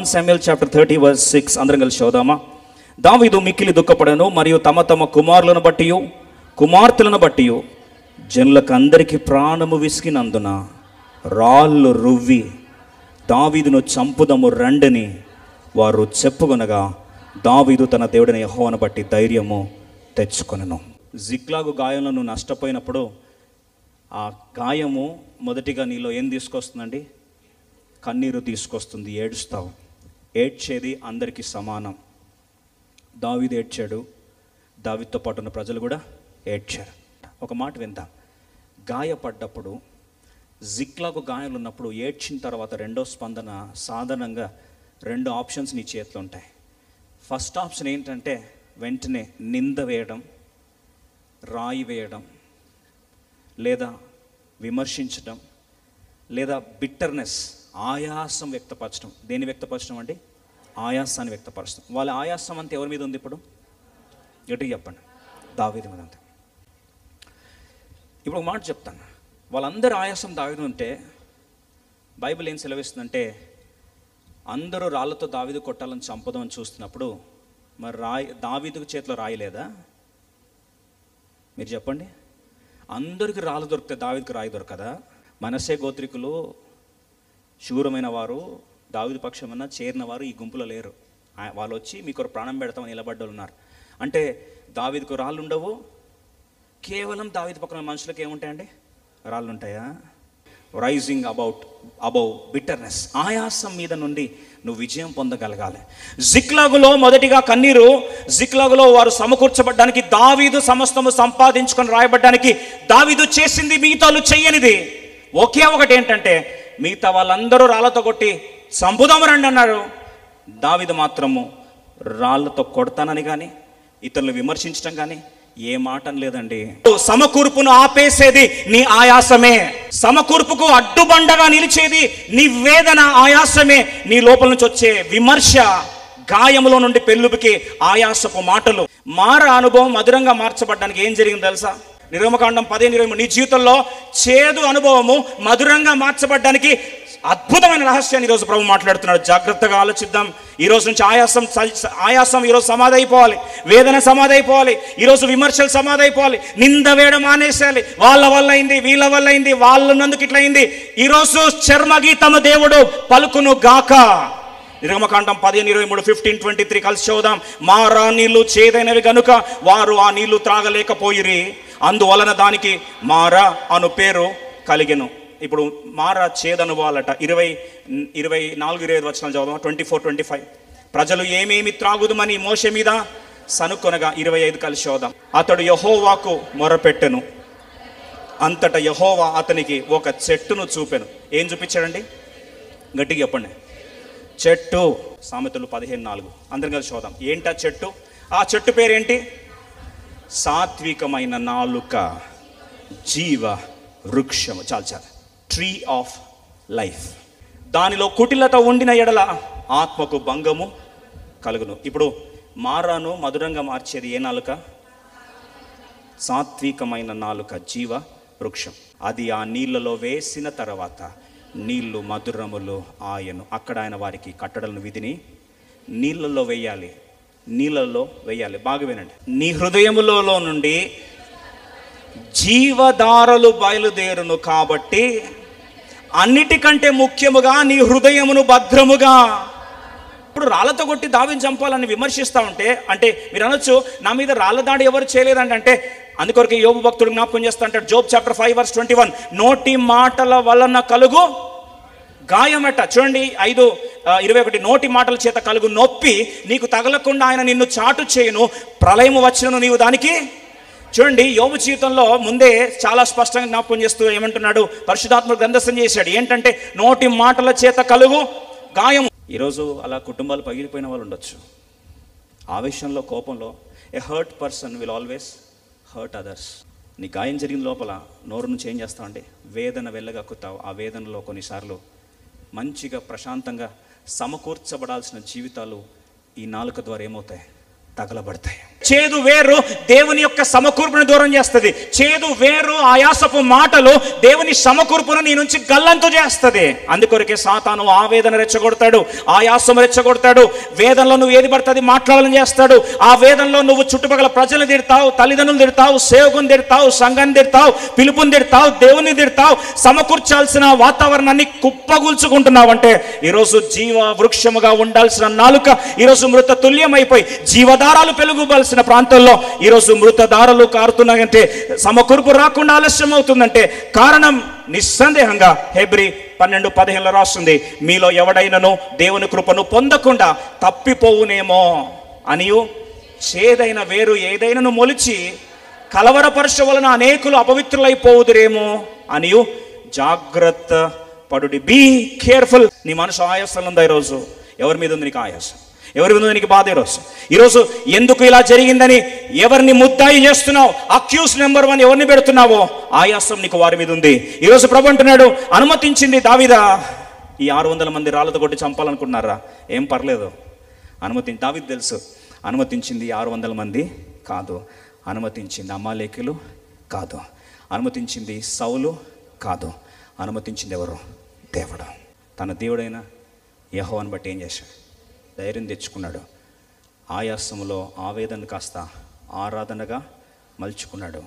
1 Samuel chapter 30 verse 6 అందరం కలిసి చదువుదామా? దావీదు మిక్కిలి దుఃఖపడెను, మరియు తమ తమ కుమారులను బట్టి కుమార్తెలను బట్టి జనులకు అందరికీ ప్రాణము విసిగినందున రాళ్ళు రువ్వి దావీదును చంపుదము రండని వారు చెప్పుకొనగా దావీదు తన దేవుడైన యెహోవాను బట్టి ధైర్యము తెచ్చుకొనెను. జిక్లాగు గాయంలో నష్టపోయినప్పుడు ఆ గాయము మొదటిగా నీలో ఏం తీసుకొస్తుందండి? కన్నీరు తీసుకొస్తుంది. ఏడుస్తావు. ఏడ్చేది అందరికీ సమానం. దావీదు ఏడ్చాడు, దావీదుతో పాటు ఉన్న ప్రజలు కూడా ఏడ్చారు. ఒక మాట విందాం. గాయపడ్డప్పుడు, జిక్లాగు గాయాలు ఉన్నప్పుడు ఏడ్చిన తర్వాత రెండో స్పందన సాధారణంగా 2 ఆప్షన్స్ నీ చేతిలో ఉంటాయి. ఫస్ట్ ఆప్షన్ ఏంటంటే వెంటనే నింద వేయడం, రాయి వేయడం, లేదా విమర్శించడం, లేదా బిట్టర్నెస్, ఆయాసం వ్యక్తపరచడం. దేన్ని వ్యక్తపరచడం అండి? ఆయాసాన్ని వ్యక్తపరచడం. వాళ్ళ ఆయాసం అంతా ఎవరి మీద ఉంది ఇప్పుడు? గట్టిగా చెప్పండి. దావీదు మీద అంతే. ఇప్పుడు ఒక మాట చెప్తాను. వాళ్ళందరూ ఆయాసం దావీదు ఉంటే బైబిల్ ఏం సెలవిస్తుందంటే, అందరూ రాళ్ళతో దావీదు కొట్టాలని చంపుదామని చూస్తున్నప్పుడు మరి దావీదు చేతిలో రాయలేదా? మీరు చెప్పండి. అందరికి రాళ్ళు దొరికితే దావీదుకి రాయి దొరకదా? మనస్సే గోత్రికులు శూరమైన వారు, దావీదు పక్షమన్నా చేరిన వారు ఈ గుంపులో లేరు. వాళ్ళు వచ్చి మీకు ప్రాణం పెడతామని నిలబడ్డోళ్ళు ఉన్నారు. అంటే దావీదుకు రాళ్ళు ఉండవు. కేవలం దావీదు పక్కన మనుషులకు ఏముంటాయండి? రాళ్ళు ఉంటాయా? రైజింగ్ అబౌవ్ బిట్టర్నెస్, ఆయాసం మీద నుండి నువ్వు విజయం పొందగలగాలి. జిక్లాగులో మొదటిగా కన్నీరు. జిక్లాగులో వారు సమకూర్చబడ్డానికి, దావీదు సమస్తము సంపాదించుకొని రాయబడ్డానికి దావీదు చేసింది మిగతాలు చెయ్యనిది ఒకే ఒకటి ఏంటంటే, మిగతా వాళ్ళందరూ రాళ్ళతో కొట్టి చంపుదాము రండి అన్నారు. దావీదు మాత్రము రాళ్ళతో కొడతానని కానీ ఇతరులను విమర్శించడం కానీ ఏ మాట లేదండి. సమకూర్పును ఆపేసేది నీ ఆయాసమే. సమకూర్పుకు అడ్డుబండగా నిలిచేది నీ వేదన, ఆయాసమే. నీ లోపల నుంచి వచ్చే విమర్శ, గాయములో నుండి పెళ్ళుబికి ఆయాసపు మాటలు. అనుభవం మధురంగా మార్చబడ్డానికి ఏం జరిగింది తెలుసా? నిర్గమకాండం 15:23. నీ జీవితంలో చేదు అనుభవము మధురంగా మార్చబడ్డానికి అద్భుతమైన రహస్యాన్ని ఈరోజు ప్రభు మాట్లాడుతున్నాడు. జాగ్రత్తగా ఆలోచిద్దాం. ఈరోజు నుంచి ఆయాసం ఈరోజు సమాధి అయిపోవాలి. వేదన సమాధి అయిపోవాలి. ఈరోజు విమర్శలు సమాధి అయిపోవాలి. నింద వేయడం మానేసేయాలి. వాళ్ళ వల్ల అయింది, వీళ్ళ వల్ల అయింది, వాళ్ళన్నందుకు ఇట్లా అయింది. ఈరోజు చర్మగీతము దేవుడు పలుకును గాక. నిర్గమకాండం 15:23, 15:23 కలిసి చదువుదాం. మారా నీళ్లు చేదైనవి గనుక వారు ఆ నీళ్లు త్రాగలేకపోయిరి, అందువలన దానికి మారా అను పేరు కలిగెను. ఇప్పుడు మారా చేదనుభవాలట. 24-25 వచనాలు చదువుదాం. 24-25. ప్రజలు ఏమేమి త్రాగుదుమని మోషే మీద సనుకొనగా 25 కలిసి చదువుదాం. అతడు యెహోవాకు మొరపెట్టెను, అంతటా యెహోవా అతనికి ఒక చెట్టును చూపెను. ఏం చూపించాడండి? గట్టిగా చెప్పండి. చెట్టు. సామెతలు 15:4 అందరం కలిసి చదువుదాం. ఏంటా చెట్టు? ఆ చెట్టు పేరేంటి? సాత్వికమైన నాలుక జీవ వృక్షము. చాలు. Tree of life. దానిలో కుటిలత ఉండిన ఎడల ఆత్మకు భంగము కలుగును. ఇప్పుడు మారాను మధురంగా మార్చేది ఏ నాలుక? సాత్వికమైన నాలుక, జీవ వృక్షం. అది ఆ నీళ్ళలో వేసిన తర్వాత నీళ్లు మధురములు ఆయను. అక్కడ ఆయన వారికి కట్టడలను విధిని నీళ్ళల్లో వేయాలి. బాగా వినండి. నీ హృదయములో నుండి జీవధారలు బయలుదేరును కాబట్టి అన్నిటికంటే ముఖ్యముగా నీ హృదయమును భద్రముగా. ఇప్పుడు రాళ్ళతో కొట్టి దావీదుని చంపాలని విమర్శిస్తూ ఉంటే, అంటే మీరు అనొచ్చు, నా మీద రాళ్ళ దాడి ఎవరు చేయలేదంటే, అందుకొరకు యోబు భక్తుడు జ్ఞాపకం చేస్తా అంటాడు. జోబ్ చాప్టర్ 5:21, నోటి మాటల వలన కలుగు గాయమట. చూడండి 5:21, నోటి మాటల చేత కలుగు నొప్పి నీకు తగలకుండా ఆయన నిన్ను చాటు చేయును, ప్రళయము వచ్చినను నీవు దానికి. చూడండి యోబు జీవితంలో ముందే చాలా స్పష్టంగా జ్ఞాపకం చేస్తూ ఏమంటున్నాడు? పరిశుద్ధాత్మ గ్రంథస్థం చేశాడు. ఏంటంటే నోటి మాటల చేత కలుగు గాయం. ఈరోజు అలా కుటుంబాలు పగిలిపోయిన వాళ్ళు ఉండొచ్చు. ఆవేశంలో, కోపంలో. A hurt person will always hurt others. నీ గాయం జరిగిన లోపల నోరు నుంచి ఏం చేస్తావంటే వేదన వెళ్ళగక్కుతావు. ఆ వేదనలో కొన్నిసార్లు మంచిగా ప్రశాంతంగా సమకూర్చబడాల్సిన జీవితాలు ఈ నాలుక ద్వారా ఏమవుతాయి? తగలబడతాయి. చేదు వేరు దేవుని యొక్క సమకూర్పును దూరం చేస్తుంది. చేదు వేరు, ఆయాసపు మాటలు దేవుని సమకూర్పును నీ నుంచి గల్లంతు చేస్తుంది. అందుకొరకే సాతాను ఆవేదన రెచ్చగొడతాడు, ఆయాసం రెచ్చగొడతాడు. వేదనలో నువ్వు ఏది పడుతుంది మాట్లాడాలని చేస్తాడు. ఆ వేదనలో నువ్వు చుట్టుపక్కల ప్రజలు తిడతావు, తల్లిదండ్రులు తిడతావు, సేవకుని తిడతావు, సంఘాన్ని తిడతావు, పిలుపుని తిడతావు, దేవుని తిడతావు. సమకూర్చాల్సిన వాతావరణాన్ని కుప్పగూల్చుకుంటున్నావు. అంటే ఈరోజు జీవ వృక్షముగా ఉండాల్సిన నాలుక ఈరోజు మృత తుల్యమైపోయి జీవధారాలు పెలుగుబల్సిన ప్రాంతంలో ఈరోజు మృతధారలు కారుతున్నాయంటే, సమకూర్పు రాకుండా ఆలస్యం అవుతుందంటే కారణం నిస్సందేహంగా హెబ్రీ 12:15 రాస్తుంది, మీలో ఎవడైనను దేవుని కృపను పొందకుండా తప్పిపోవునేమో అనియు చేదైన వేరు ఏదైనను మొలిచి కలవరపరచ వలన అనేకులు అపవిత్రులైపోవుదురేమో అనియు జాగ్రత్త పడుడి. Be careful. నీ మనసు ఆయాసం ఉందా ఈరోజు? ఎవరి మీద ఉంది నీకు ఆయాసం? ఎవరి మీద నీకు బాధ? ఈరోజు ఎందుకు ఇలా జరిగిందని ఎవరిని ముద్దాయి చేస్తున్నావు? అక్యూస్ నెంబర్ 1 ఎవరిని పెడుతున్నావో ఆయాసం నీకు వారి మీద ఉంది. ఈరోజు ప్రభు అంటున్నాడు, అనుమతించింది దావీదా. ఈ 600 మంది రాళ్ళతో కొట్టి చంపాలనుకున్నారా? ఏం పర్లేదు, దావీదు తెలుసు, అనుమతించింది 600 మంది కాదు, అనుమతించింది అమాలేకులు కాదు, అనుమతించింది సౌలు కాదు, అనుమతించింది ఎవరు? దేవుడు. తన దేవుడైన యెహోవాను బట్టి ఏం చేశాడు? ధైర్యం తెచ్చుకున్నాడు. ఆయాసములో ఆవేదన కాస్త ఆరాధనగా మలుచుకున్నాడు.